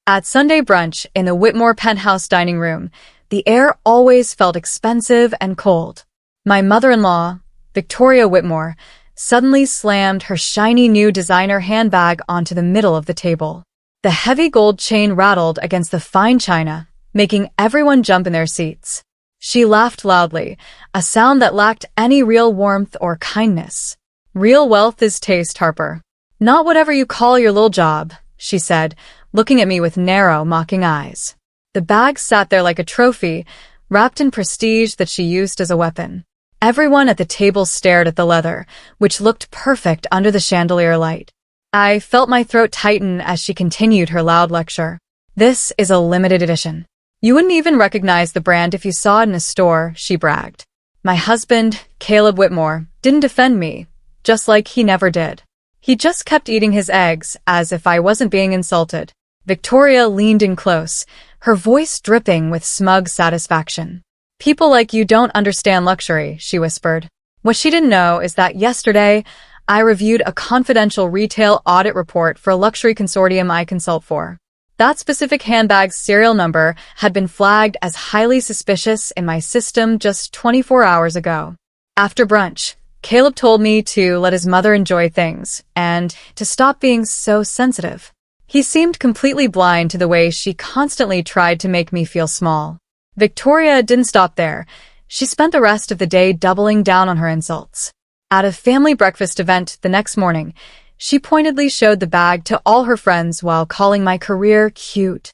At Sunday brunch in the Whitmore penthouse dining room, the air always felt expensive and cold. My mother-in-law, Victoria Whitmore, suddenly slammed her shiny new designer handbag onto the middle of the table. The heavy gold chain rattled against the fine china, making everyone jump in their seats. She laughed loudly, a sound that lacked any real warmth or kindness. "Real wealth is taste, Harper. Not whatever you call your little job," she said, looking at me with narrow, mocking eyes. The bag sat there like a trophy, wrapped in prestige that she used as a weapon. Everyone at the table stared at the leather, which looked perfect under the chandelier light. I felt my throat tighten as she continued her loud lecture. "This is a limited edition. You wouldn't even recognize the brand if you saw it in a store," she bragged. My husband, Caleb Whitmore, didn't defend me, just like he never did. He just kept eating his eggs as if I wasn't being insulted. Victoria leaned in close, her voice dripping with smug satisfaction. "People like you don't understand luxury," she whispered. What she didn't know is that yesterday, I reviewed a confidential retail audit report for a luxury consortium I consult for. That specific handbag's serial number had been flagged as highly suspicious in my system just 24 hours ago. After brunch, Caleb told me to let his mother enjoy things and to stop being so sensitive. He seemed completely blind to the way she constantly tried to make me feel small. Victoria didn't stop there. She spent the rest of the day doubling down on her insults. At a family breakfast event the next morning, she pointedly showed the bag to all her friends while calling my career cute.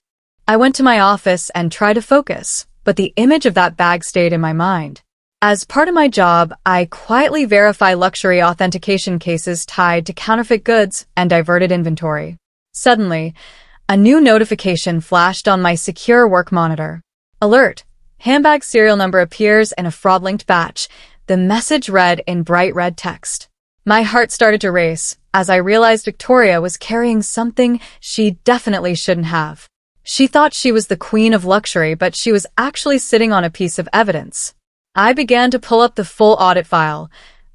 I went to my office and tried to focus, but the image of that bag stayed in my mind. As part of my job, I quietly verify luxury authentication cases tied to counterfeit goods and diverted inventory. Suddenly, a new notification flashed on my secure work monitor. "Alert! Handbag serial number appears in a fraud-linked batch." The message read in bright red text. My heart started to race as I realized Victoria was carrying something she definitely shouldn't have. She thought she was the queen of luxury, but she was actually sitting on a piece of evidence. I began to pull up the full audit file,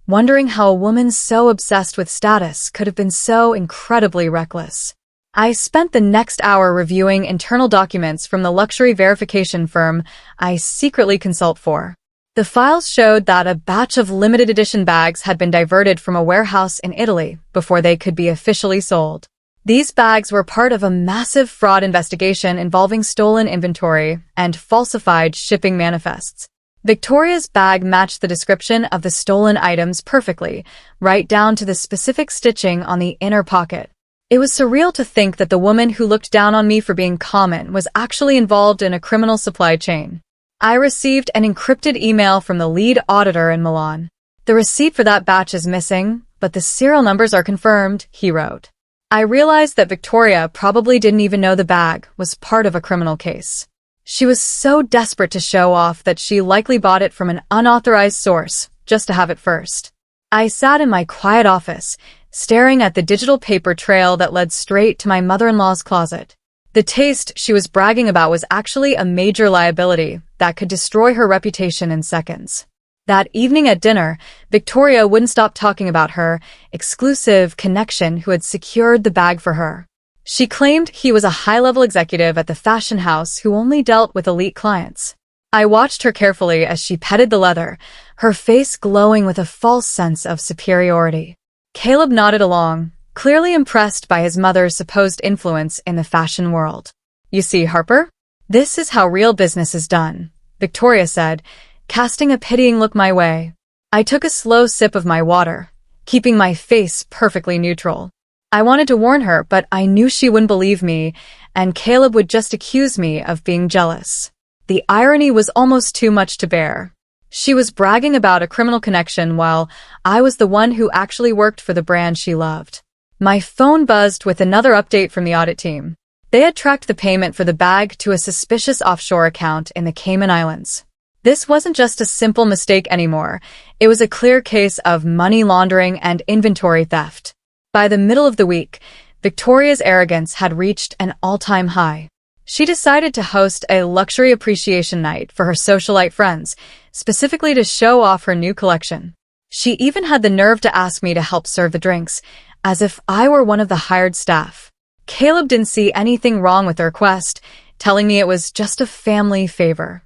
wondering how a woman so obsessed with status could have been so incredibly reckless. I spent the next hour reviewing internal documents from the luxury verification firm I secretly consult for. The files showed that a batch of limited edition bags had been diverted from a warehouse in Italy before they could be officially sold. These bags were part of a massive fraud investigation involving stolen inventory and falsified shipping manifests. Victoria's bag matched the description of the stolen items perfectly, right down to the specific stitching on the inner pocket. It was surreal to think that the woman who looked down on me for being common was actually involved in a criminal supply chain. I received an encrypted email from the lead auditor in Milan. "The receipt for that batch is missing, but the serial numbers are confirmed," he wrote. I realized that Victoria probably didn't even know the bag was part of a criminal case. She was so desperate to show off that she likely bought it from an unauthorized source, just to have it first. I sat in my quiet office, staring at the digital paper trail that led straight to my mother-in-law's closet. The taste she was bragging about was actually a major liability that could destroy her reputation in seconds. That evening at dinner, Victoria wouldn't stop talking about her exclusive connection who had secured the bag for her. She claimed he was a high-level executive at the fashion house who only dealt with elite clients. I watched her carefully as she petted the leather, her face glowing with a false sense of superiority. Caleb nodded along, clearly impressed by his mother's supposed influence in the fashion world. "You see, Harper? This is how real business is done," Victoria said, casting a pitying look my way. I took a slow sip of my water, keeping my face perfectly neutral. I wanted to warn her, but I knew she wouldn't believe me, and Caleb would just accuse me of being jealous. The irony was almost too much to bear. She was bragging about a criminal connection while I was the one who actually worked for the brand she loved. My phone buzzed with another update from the audit team. They had tracked the payment for the bag to a suspicious offshore account in the Cayman Islands. This wasn't just a simple mistake anymore. It was a clear case of money laundering and inventory theft. By the middle of the week, Victoria's arrogance had reached an all-time high. She decided to host a luxury appreciation night for her socialite friends, specifically to show off her new collection. She even had the nerve to ask me to help serve the drinks, as if I were one of the hired staff. Caleb didn't see anything wrong with the request, telling me it was just a family favor.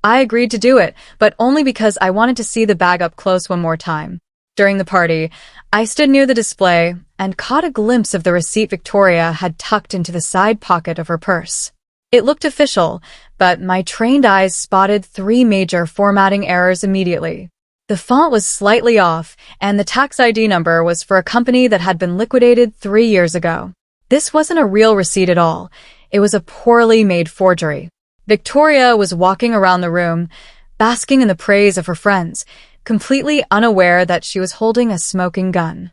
I agreed to do it, but only because I wanted to see the bag up close one more time. During the party, I stood near the display and caught a glimpse of the receipt Victoria had tucked into the side pocket of her purse. It looked official, but my trained eyes spotted 3 major formatting errors immediately. The font was slightly off, and the tax ID number was for a company that had been liquidated 3 years ago. This wasn't a real receipt at all. It was a poorly made forgery. Victoria was walking around the room, basking in the praise of her friends, completely unaware that she was holding a smoking gun.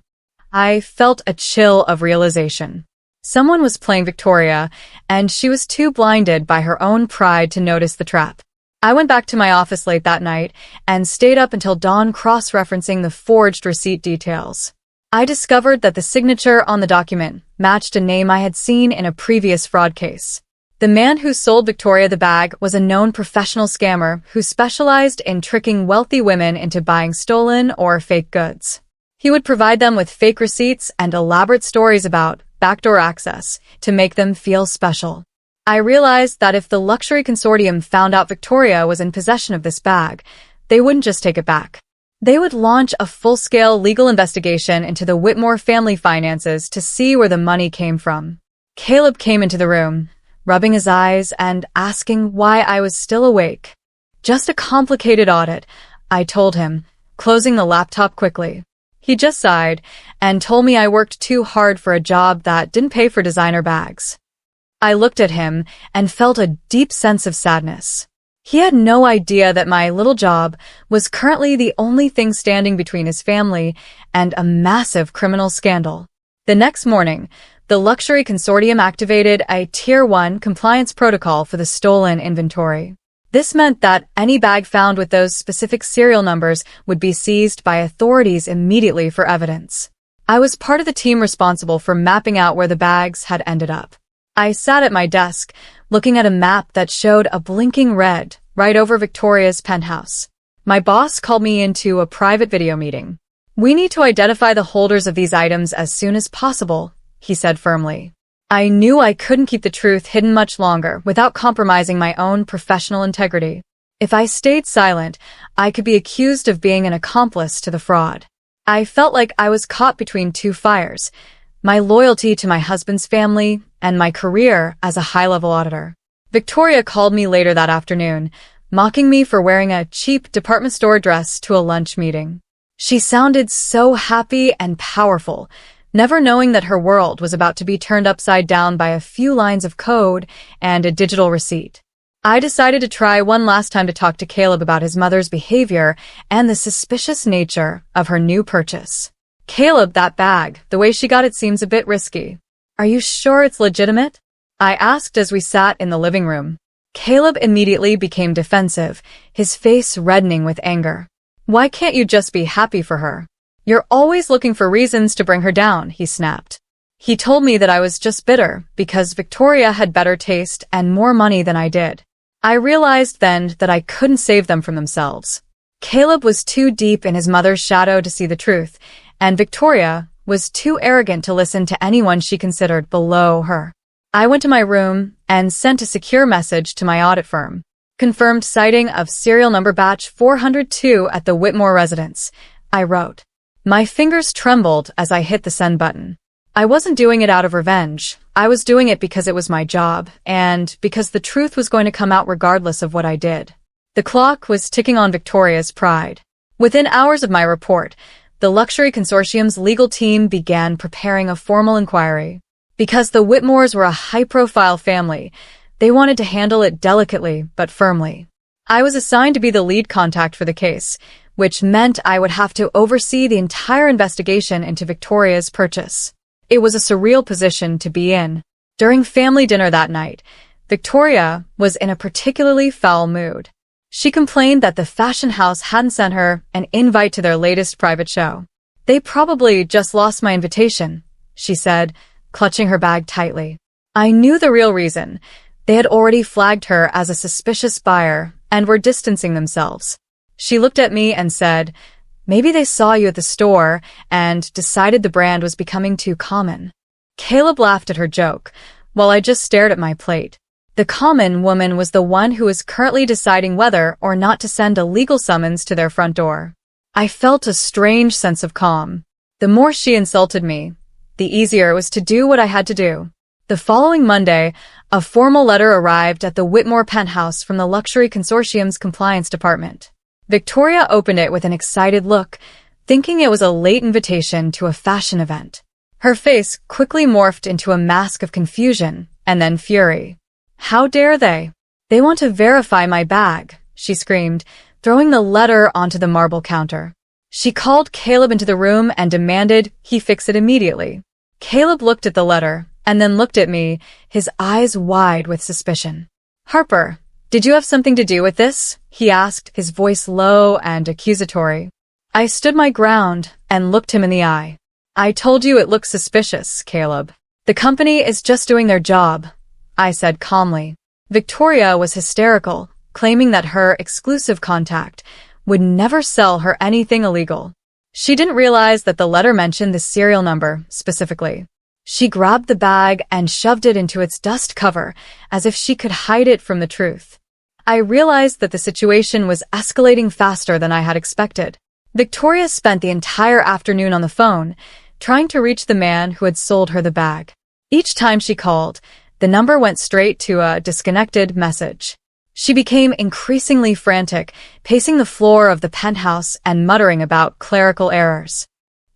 I felt a chill of realization. Someone was playing Victoria, and she was too blinded by her own pride to notice the trap. I went back to my office late that night and stayed up until dawn cross-referencing the forged receipt details. I discovered that the signature on the document matched a name I had seen in a previous fraud case. The man who sold Victoria the bag was a known professional scammer who specialized in tricking wealthy women into buying stolen or fake goods. He would provide them with fake receipts and elaborate stories about backdoor access to make them feel special. I realized that if the luxury consortium found out Victoria was in possession of this bag, they wouldn't just take it back. They would launch a full-scale legal investigation into the Whitmore family finances to see where the money came from. Caleb came into the room, rubbing his eyes and asking why I was still awake. Just a complicated audit, I told him, closing the laptop quickly. He just sighed and told me I worked too hard for a job that didn't pay for designer bags. I looked at him and felt a deep sense of sadness. He had no idea that my little job was currently the only thing standing between his family and a massive criminal scandal. The next morning, the luxury consortium activated a Tier 1 compliance protocol for the stolen inventory. This meant that any bag found with those specific serial numbers would be seized by authorities immediately for evidence. I was part of the team responsible for mapping out where the bags had ended up. I sat at my desk, looking at a map that showed a blinking red right over Victoria's penthouse. My boss called me into a private video meeting. "We need to identify the holders of these items as soon as possible," he said firmly. I knew I couldn't keep the truth hidden much longer without compromising my own professional integrity. If I stayed silent, I could be accused of being an accomplice to the fraud. I felt like I was caught between 2 fires, my loyalty to my husband's family and my career as a high-level auditor. Victoria called me later that afternoon, mocking me for wearing a cheap department store dress to a lunch meeting. She sounded so happy and powerful, never knowing that her world was about to be turned upside down by a few lines of code and a digital receipt. I decided to try one last time to talk to Caleb about his mother's behavior and the suspicious nature of her new purchase. "Caleb, that bag, the way she got it seems a bit risky. Are you sure it's legitimate?" I asked as we sat in the living room. Caleb immediately became defensive, his face reddening with anger. "Why can't you just be happy for her? You're always looking for reasons to bring her down," he snapped. He told me that I was just bitter because Victoria had better taste and more money than I did. I realized then that I couldn't save them from themselves. Caleb was too deep in his mother's shadow to see the truth, and Victoria was too arrogant to listen to anyone she considered below her. I went to my room and sent a secure message to my audit firm. "Confirmed sighting of serial number batch 402 at the Whitmore residence," I wrote. My fingers trembled as I hit the send button. I wasn't doing it out of revenge. I was doing it because it was my job, and because the truth was going to come out regardless of what I did. The clock was ticking on Victoria's pride. Within hours of my report, the luxury consortium's legal team began preparing a formal inquiry. Because the Whitmores were a high-profile family, they wanted to handle it delicately but firmly. I was assigned to be the lead contact for the case, which meant I would have to oversee the entire investigation into Victoria's purchase. It was a surreal position to be in. During family dinner that night, Victoria was in a particularly foul mood. She complained that the fashion house hadn't sent her an invite to their latest private show. "They probably just lost my invitation," she said, clutching her bag tightly. I knew the real reason. They had already flagged her as a suspicious buyer and were distancing themselves. She looked at me and said, "Maybe they saw you at the store and decided the brand was becoming too common." Caleb laughed at her joke, while I just stared at my plate. The common woman was the one who was currently deciding whether or not to send a legal summons to their front door. I felt a strange sense of calm. The more she insulted me, the easier it was to do what I had to do. The following Monday, a formal letter arrived at the Whitmore penthouse from the Luxury Consortium's compliance department. Victoria opened it with an excited look, thinking it was a late invitation to a fashion event. Her face quickly morphed into a mask of confusion and then fury. How dare they? They want to verify my bag, she screamed, throwing the letter onto the marble counter. She called Caleb into the room and demanded he fix it immediately. Caleb looked at the letter and then looked at me, his eyes wide with suspicion. Harper, did you have something to do with this? He asked, his voice low and accusatory. I stood my ground and looked him in the eye. I told you it looks suspicious, Caleb. The company is just doing their job, I said calmly. Victoria was hysterical, claiming that her exclusive contact would never sell her anything illegal. She didn't realize that the letter mentioned the serial number specifically. She grabbed the bag and shoved it into its dust cover as if she could hide it from the truth. I realized that the situation was escalating faster than I had expected. Victoria spent the entire afternoon on the phone, trying to reach the man who had sold her the bag. Each time she called, the number went straight to a disconnected message. She became increasingly frantic, pacing the floor of the penthouse and muttering about clerical errors.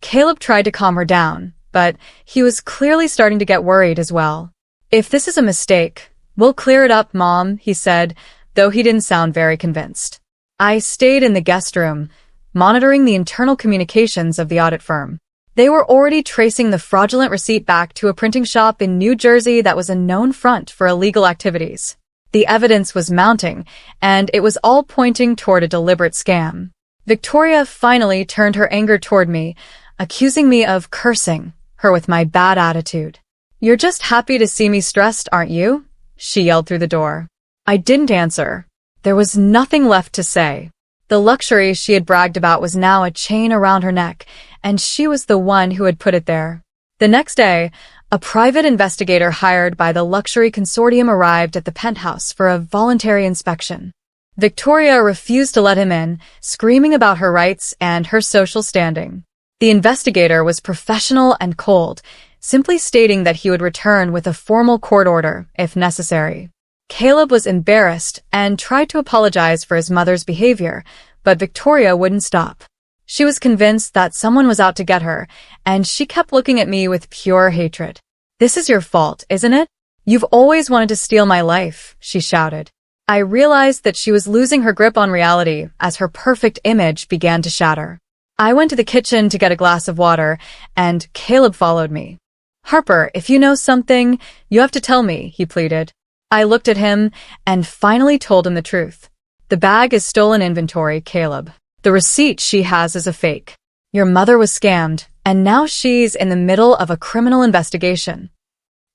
Caleb tried to calm her down, but he was clearly starting to get worried as well. If this is a mistake, we'll clear it up, Mom, he said, though he didn't sound very convinced. I stayed in the guest room, monitoring the internal communications of the audit firm. They were already tracing the fraudulent receipt back to a printing shop in New Jersey that was a known front for illegal activities. The evidence was mounting, and it was all pointing toward a deliberate scam. Victoria finally turned her anger toward me, accusing me of cursing her with my bad attitude. You're just happy to see me stressed, aren't you? She yelled through the door. I didn't answer. There was nothing left to say. The luxury she had bragged about was now a chain around her neck, and she was the one who had put it there. The next day, a private investigator hired by the Luxury Consortium arrived at the penthouse for a voluntary inspection. Victoria refused to let him in, screaming about her rights and her social standing. The investigator was professional and cold, simply stating that he would return with a formal court order if necessary. Caleb was embarrassed and tried to apologize for his mother's behavior, but Victoria wouldn't stop. She was convinced that someone was out to get her, and she kept looking at me with pure hatred. This is your fault, isn't it? You've always wanted to steal my life, she shouted. I realized that she was losing her grip on reality as her perfect image began to shatter. I went to the kitchen to get a glass of water, and Caleb followed me. Harper, if you know something, you have to tell me, he pleaded. I looked at him and finally told him the truth. The bag is stolen inventory, Caleb. The receipt she has is a fake. Your mother was scammed, and now she's in the middle of a criminal investigation.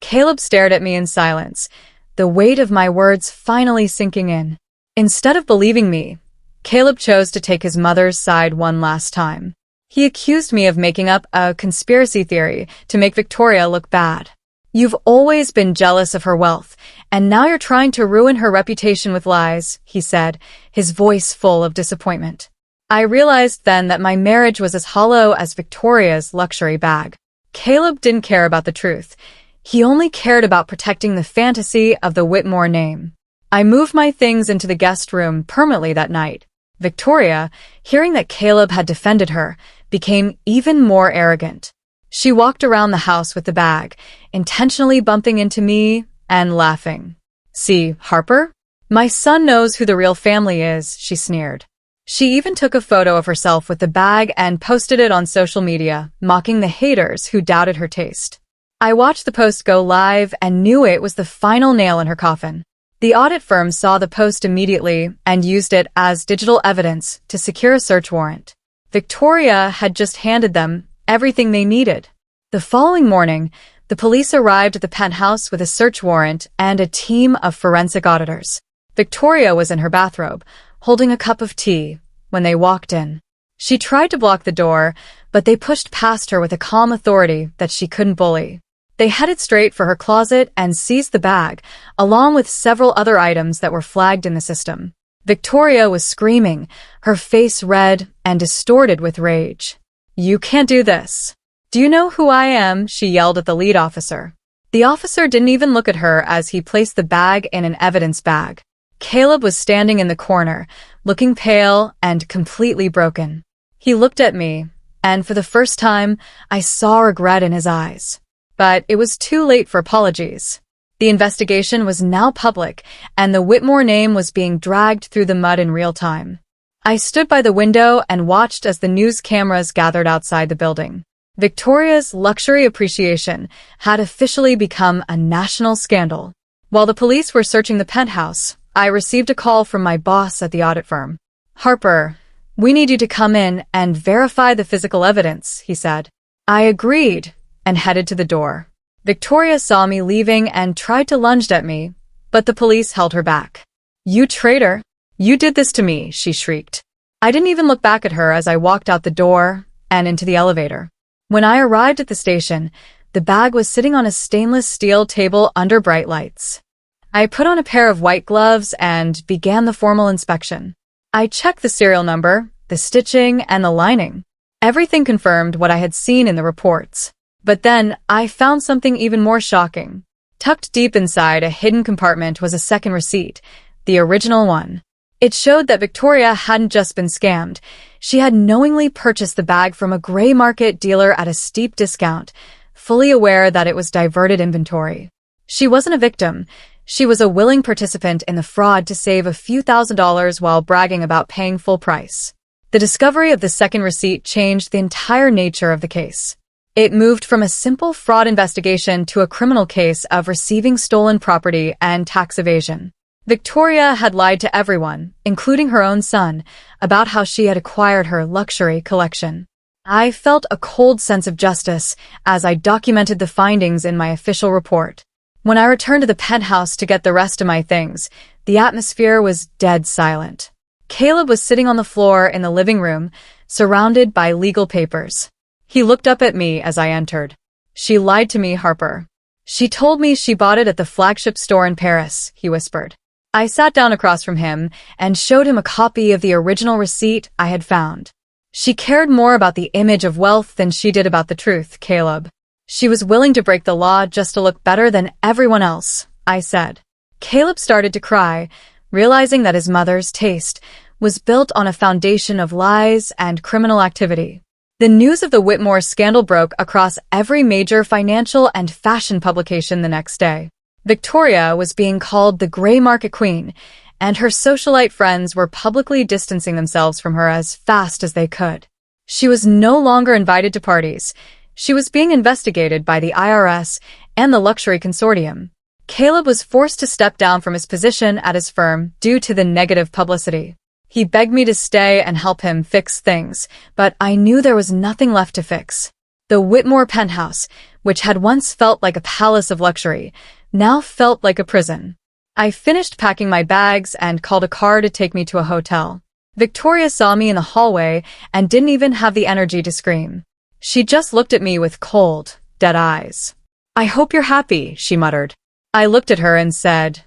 Caleb stared at me in silence, the weight of my words finally sinking in. Instead of believing me, Caleb chose to take his mother's side one last time. He accused me of making up a conspiracy theory to make Victoria look bad. You've always been jealous of her wealth, and now you're trying to ruin her reputation with lies, he said, his voice full of disappointment. I realized then that my marriage was as hollow as Victoria's luxury bag. Caleb didn't care about the truth. He only cared about protecting the fantasy of the Whitmore name. I moved my things into the guest room permanently that night. Victoria, hearing that Caleb had defended her, became even more arrogant. She walked around the house with the bag, intentionally bumping into me and laughing. See, Harper? My son knows who the real family is, she sneered. She even took a photo of herself with the bag and posted it on social media, mocking the haters who doubted her taste. I watched the post go live and knew it was the final nail in her coffin. The audit firm saw the post immediately and used it as digital evidence to secure a search warrant. Victoria had just handed them everything they needed. The following morning, the police arrived at the penthouse with a search warrant and a team of forensic auditors. Victoria was in her bathrobe, holding a cup of tea, when they walked in. She tried to block the door, but they pushed past her with a calm authority that she couldn't bully. They headed straight for her closet and seized the bag, along with several other items that were flagged in the system. Victoria was screaming, her face red and distorted with rage. "You can't do this. Do you know who I am?" she yelled at the lead officer. The officer didn't even look at her as he placed the bag in an evidence bag. Caleb was standing in the corner, looking pale and completely broken. He looked at me, and for the first time, I saw regret in his eyes. But it was too late for apologies. The investigation was now public, and the Whitmore name was being dragged through the mud in real time. I stood by the window and watched as the news cameras gathered outside the building. Victoria's luxury appreciation had officially become a national scandal. While the police were searching the penthouse, I received a call from my boss at the audit firm. "Harper, we need you to come in and verify the physical evidence," he said. I agreed and headed to the door. Victoria saw me leaving and tried to lunge at me, but the police held her back. "You traitor! You did this to me," she shrieked. I didn't even look back at her as I walked out the door and into the elevator. When I arrived at the station, the bag was sitting on a stainless steel table under bright lights. I put on a pair of white gloves and began the formal inspection. I checked the serial number, the stitching, and the lining. Everything confirmed what I had seen in the reports. But then I found something even more shocking. Tucked deep inside a hidden compartment was a second receipt, the original one. It showed that Victoria hadn't just been scammed. She had knowingly purchased the bag from a gray market dealer at a steep discount, fully aware that it was diverted inventory. She wasn't a victim. She was a willing participant in the fraud to save a few $1,000s while bragging about paying full price. The discovery of the second receipt changed the entire nature of the case. It moved from a simple fraud investigation to a criminal case of receiving stolen property and tax evasion. Victoria had lied to everyone, including her own son, about how she had acquired her luxury collection. I felt a cold sense of justice as I documented the findings in my official report. When I returned to the penthouse to get the rest of my things, the atmosphere was dead silent. Caleb was sitting on the floor in the living room, surrounded by legal papers. He looked up at me as I entered. "She lied to me, Harper. She told me she bought it at the flagship store in Paris," he whispered. I sat down across from him and showed him a copy of the original receipt I had found. "She cared more about the image of wealth than she did about the truth, Caleb. She was willing to break the law just to look better than everyone else," I said. Caleb started to cry, realizing that his mother's taste was built on a foundation of lies and criminal activity. The news of the Whitmore scandal broke across every major financial and fashion publication the next day. Victoria was being called the gray market queen, and her socialite friends were publicly distancing themselves from her as fast as they could. She was no longer invited to parties. She was being investigated by the IRS and the luxury consortium. Caleb was forced to step down from his position at his firm due to the negative publicity. He begged me to stay and help him fix things, but I knew there was nothing left to fix. The Whitmore penthouse, which had once felt like a palace of luxury, now felt like a prison. I finished packing my bags and called a car to take me to a hotel. Victoria saw me in the hallway and didn't even have the energy to scream. She just looked at me with cold, dead eyes. "I hope you're happy," she muttered. I looked at her and said,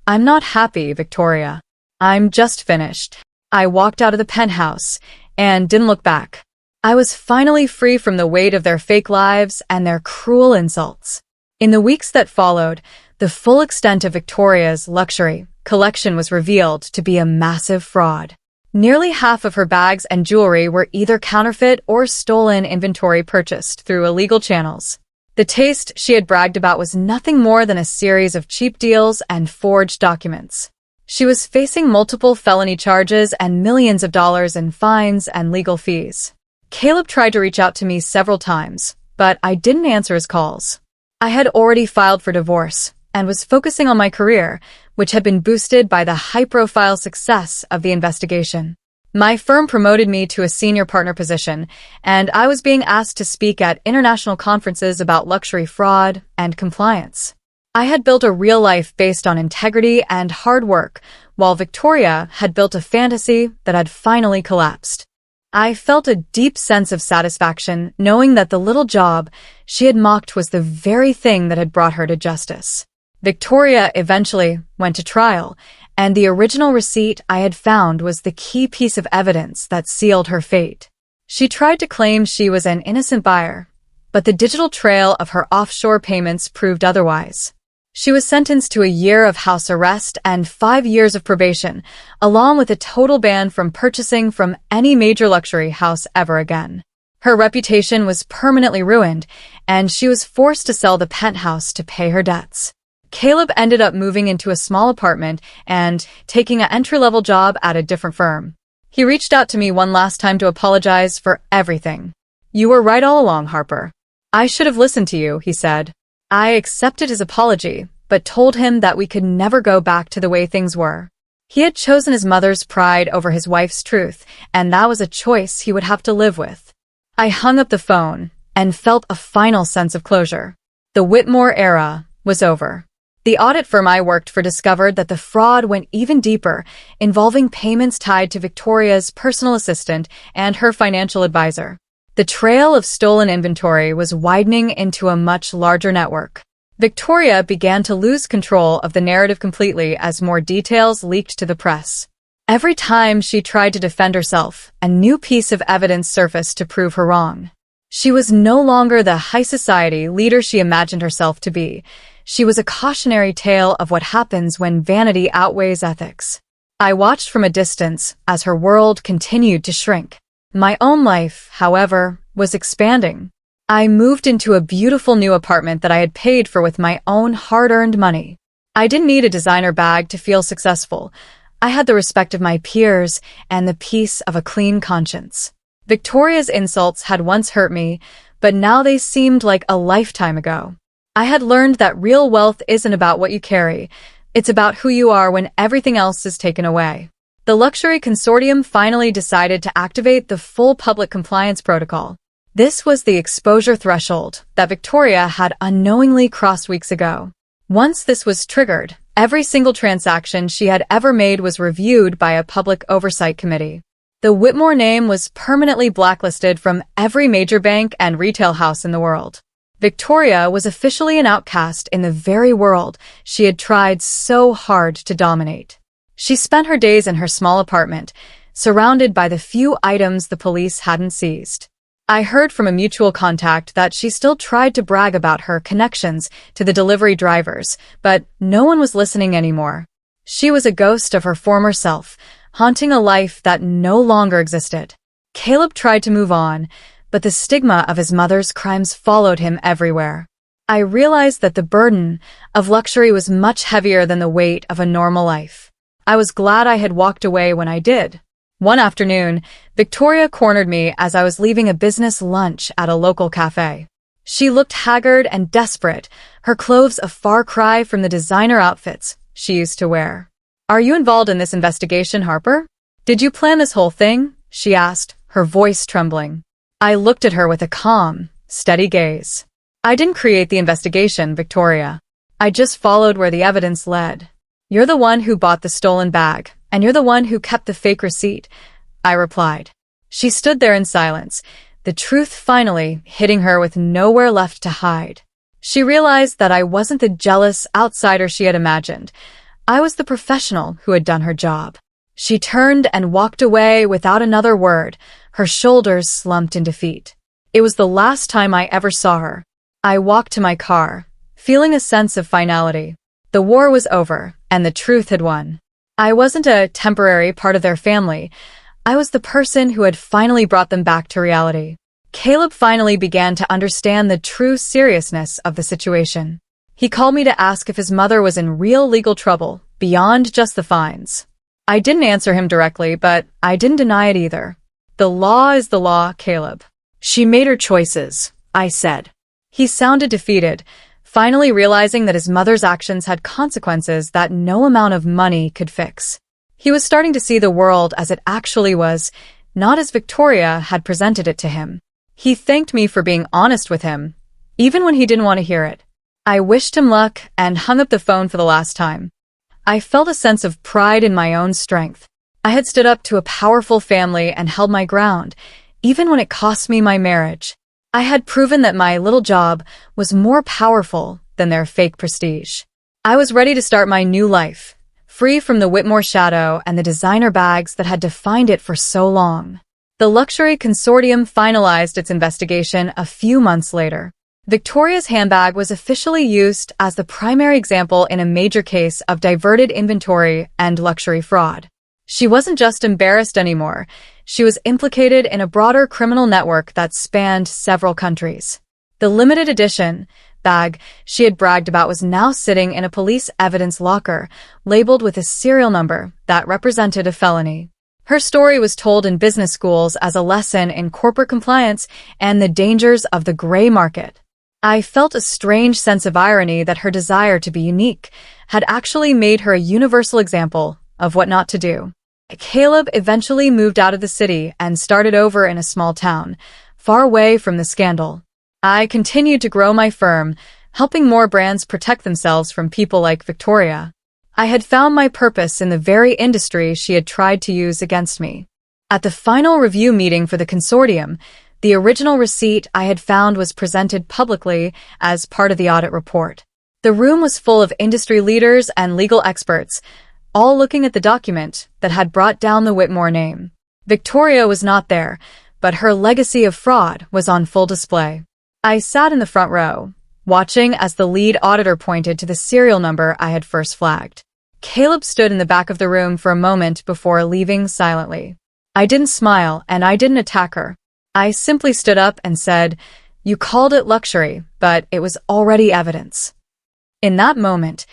"I'm not happy, Victoria. I'm just finished." I walked out of the penthouse and didn't look back. I was finally free from the weight of their fake lives and their cruel insults. In the weeks that followed, the full extent of Victoria's luxury collection was revealed to be a massive fraud. Nearly half of her bags and jewelry were either counterfeit or stolen inventory purchased through illegal channels. The taste she had bragged about was nothing more than a series of cheap deals and forged documents. She was facing multiple felony charges and millions of dollars in fines and legal fees. Caleb tried to reach out to me several times, but I didn't answer his calls. I had already filed for divorce and was focusing on my career, which had been boosted by the high-profile success of the investigation. My firm promoted me to a senior partner position, and I was being asked to speak at international conferences about luxury fraud and compliance. I had built a real life based on integrity and hard work, while Victoria had built a fantasy that had finally collapsed. I felt a deep sense of satisfaction knowing that the little job she had mocked was the very thing that had brought her to justice. Victoria eventually went to trial, and the original receipt I had found was the key piece of evidence that sealed her fate. She tried to claim she was an innocent buyer, but the digital trail of her offshore payments proved otherwise. She was sentenced to a year of house arrest and 5 years of probation, along with a total ban from purchasing from any major luxury house ever again. Her reputation was permanently ruined, and she was forced to sell the penthouse to pay her debts. Caleb ended up moving into a small apartment and taking an entry-level job at a different firm. He reached out to me one last time to apologize for everything. "You were right all along, Harper. I should have listened to you," he said. I accepted his apology, but told him that we could never go back to the way things were. He had chosen his mother's pride over his wife's truth, and that was a choice he would have to live with. I hung up the phone and felt a final sense of closure. The Whitmore era was over. The audit firm I worked for discovered that the fraud went even deeper, involving payments tied to Victoria's personal assistant and her financial advisor. The trail of stolen inventory was widening into a much larger network. Victoria began to lose control of the narrative completely as more details leaked to the press. Every time she tried to defend herself, a new piece of evidence surfaced to prove her wrong. She was no longer the high society leader she imagined herself to be. She was a cautionary tale of what happens when vanity outweighs ethics. I watched from a distance as her world continued to shrink. My own life, however, was expanding. I moved into a beautiful new apartment that I had paid for with my own hard-earned money. I didn't need a designer bag to feel successful. I had the respect of my peers and the peace of a clean conscience. Victoria's insults had once hurt me, but now they seemed like a lifetime ago. I had learned that real wealth isn't about what you carry. It's about who you are when everything else is taken away. The luxury consortium finally decided to activate the full public compliance protocol. This was the exposure threshold that Victoria had unknowingly crossed weeks ago. Once this was triggered, every single transaction she had ever made was reviewed by a public oversight committee. The Whitmore name was permanently blacklisted from every major bank and retail house in the world. Victoria was officially an outcast in the very world she had tried so hard to dominate. She spent her days in her small apartment, surrounded by the few items the police hadn't seized. I heard from a mutual contact that she still tried to brag about her connections to the delivery drivers, but no one was listening anymore. She was a ghost of her former self, haunting a life that no longer existed. Caleb tried to move on, but the stigma of his mother's crimes followed him everywhere. I realized that the burden of luxury was much heavier than the weight of a normal life. I was glad I had walked away when I did. One afternoon, Victoria cornered me as I was leaving a business lunch at a local cafe. She looked haggard and desperate, her clothes a far cry from the designer outfits she used to wear. "Are you involved in this investigation, Harper? Did you plan this whole thing?" she asked, her voice trembling. I looked at her with a calm, steady gaze. "I didn't create the investigation, Victoria. I just followed where the evidence led. You're the one who bought the stolen bag, and you're the one who kept the fake receipt," I replied. She stood there in silence, the truth finally hitting her with nowhere left to hide. She realized that I wasn't the jealous outsider she had imagined. I was the professional who had done her job. She turned and walked away without another word, her shoulders slumped in defeat. It was the last time I ever saw her. I walked to my car, feeling a sense of finality. The war was over, and the truth had won. I wasn't a temporary part of their family. I was the person who had finally brought them back to reality. Caleb finally began to understand the true seriousness of the situation. He called me to ask if his mother was in real legal trouble, beyond just the fines. I didn't answer him directly, but I didn't deny it either. "The law is the law, Caleb. She made her choices," I said. He sounded defeated, finally realizing that his mother's actions had consequences that no amount of money could fix. He was starting to see the world as it actually was, not as Victoria had presented it to him. He thanked me for being honest with him, even when he didn't want to hear it. I wished him luck and hung up the phone for the last time. I felt a sense of pride in my own strength. I had stood up to a powerful family and held my ground, even when it cost me my marriage. I had proven that my little job was more powerful than their fake prestige. I was ready to start my new life, free from the Whitmore shadow and the designer bags that had defined it for so long. The luxury consortium finalized its investigation a few months later. Victoria's handbag was officially used as the primary example in a major case of diverted inventory and luxury fraud. She wasn't just embarrassed anymore. She was implicated in a broader criminal network that spanned several countries. The limited edition bag she had bragged about was now sitting in a police evidence locker, labeled with a serial number that represented a felony. Her story was told in business schools as a lesson in corporate compliance and the dangers of the gray market. I felt a strange sense of irony that her desire to be unique had actually made her a universal example of what not to do. Caleb eventually moved out of the city and started over in a small town, far away from the scandal. I continued to grow my firm, helping more brands protect themselves from people like Victoria. I had found my purpose in the very industry she had tried to use against me. At the final review meeting for the consortium, the original receipt I had found was presented publicly as part of the audit report. The room was full of industry leaders and legal experts, all looking at the document that had brought down the Whitmore name. Victoria was not there, but her legacy of fraud was on full display. I sat in the front row, watching as the lead auditor pointed to the serial number I had first flagged. Caleb stood in the back of the room for a moment before leaving silently. I didn't smile and I didn't attack her. I simply stood up and said, "You called it luxury, but it was already evidence." In that moment,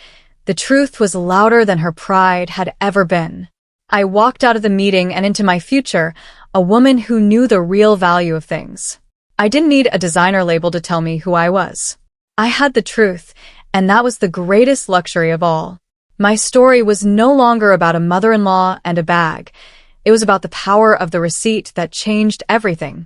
the truth was louder than her pride had ever been. I walked out of the meeting and into my future, a woman who knew the real value of things. I didn't need a designer label to tell me who I was. I had the truth, and that was the greatest luxury of all. My story was no longer about a mother-in-law and a bag. It was about the power of the receipt that changed everything.